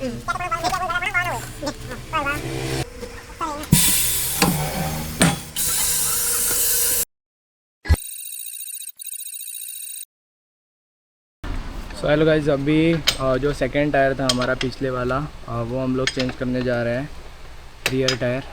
So hello guys, अभी जो second tier था हमारा पिछले वाला वो हम लोग चेंज करने जा रहे हैं, रियर टायर।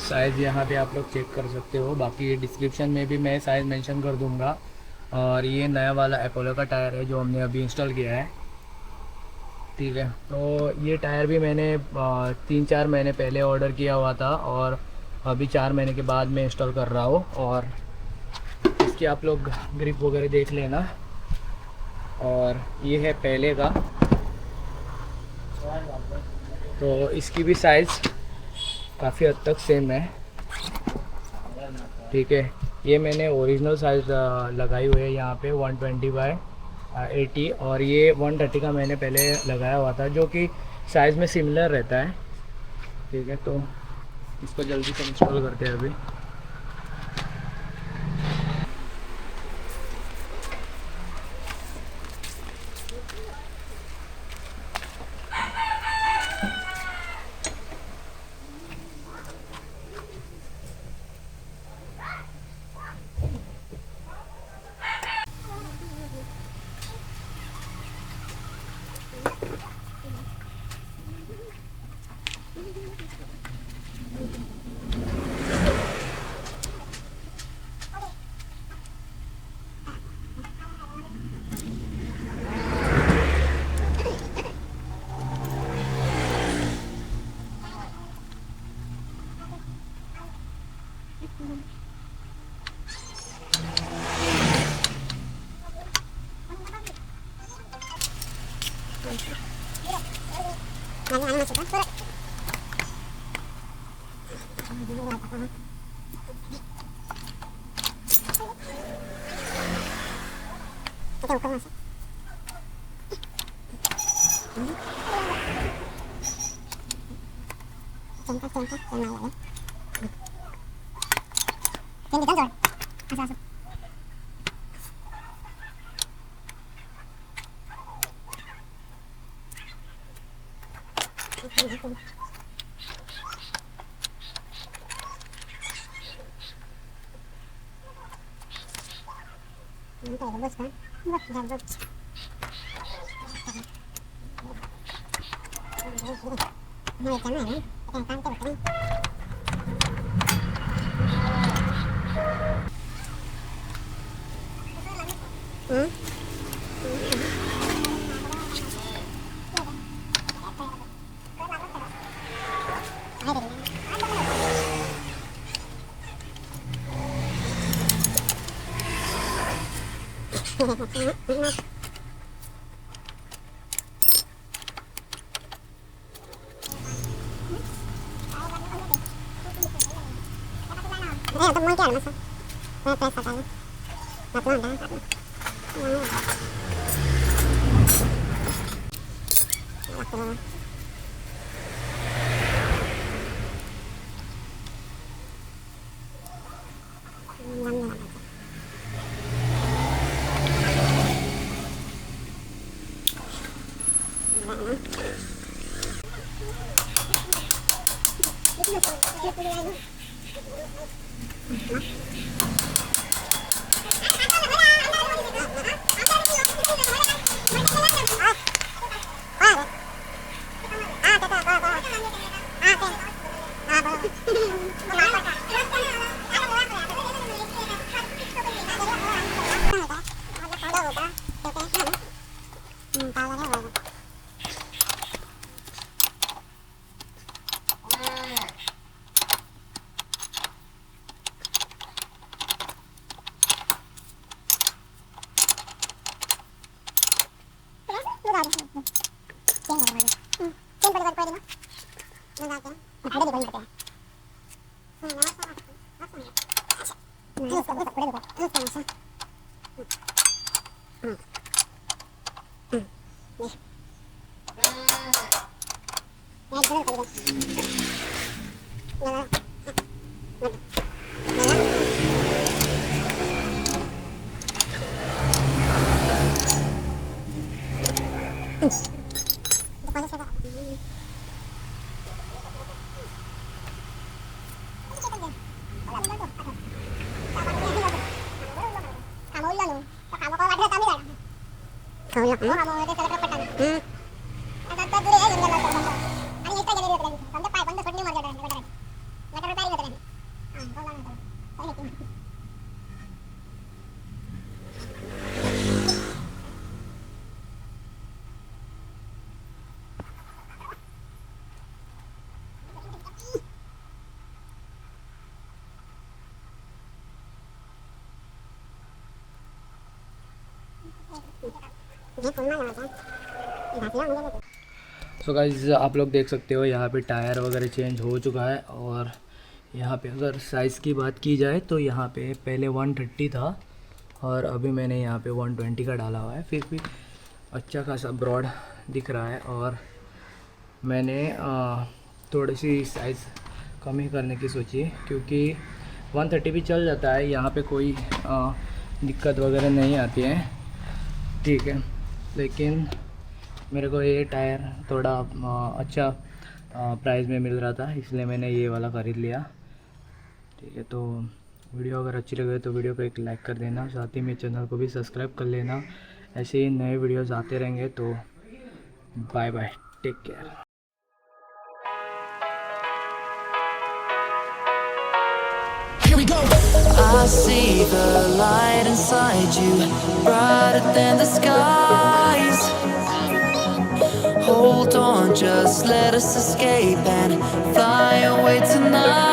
साइज़ यहाँ पे आप लोग चेक कर सकते हो, बाकी डिस्क्रिप्शन में भी मैं साइज़ मेंशन कर दूँगा। और ये नया वाला अपोलो का टायर है जो हमने अभी इंस्टॉल किया है, ठीक है। तो ये टायर भी मैंने 3-4 महीने पहले ऑर्डर किया हुआ था और अभी 4 महीने के बाद मैं इंस्टॉल कर रहा हूँ। और इसकी आप लोग ग्रिप वगैरह देख लेना। और ये है पहले का, तो इसकी भी साइज़ काफ़ी हद तक सेम है, ठीक है। ये मैंने ओरिजिनल साइज़ लगाई हुई है यहाँ पे 120/80 और ये 130 का मैंने पहले लगाया हुआ था जो कि साइज़ में सिमिलर रहता है, ठीक है। तो इसको जल्दी से इंस्टॉल करते हैं अभी। सो गाइस आप लोग देख सकते हो यहाँ पे टायर वगैरह चेंज हो चुका है। और यहाँ पे अगर साइज़ की बात की जाए तो यहाँ पे पहले 130 था और अभी मैंने यहाँ पे 120 का डाला हुआ है। फिर भी अच्छा खासा ब्रॉड दिख रहा है। और मैंने थोड़ी सी साइज़ कम ही करने की सोची क्योंकि 130 भी चल जाता है, यहाँ पे कोई दिक्कत वगैरह नहीं आती है, ठीक है। लेकिन मेरे को ये टायर थोड़ा अच्छा प्राइस में मिल रहा था, इसलिए मैंने ये वाला ख़रीद लिया, ठीक है। तो वीडियो अगर अच्छी लगे तो वीडियो को एक लाइक कर देना, साथ ही में चैनल को भी सब्सक्राइब कर लेना। ऐसे ही नए वीडियोज़ आते रहेंगे। तो bye bye, take care. Here we go. I see the light inside you, brighter than the skies. Hold on, just let us escape and fly away tonight.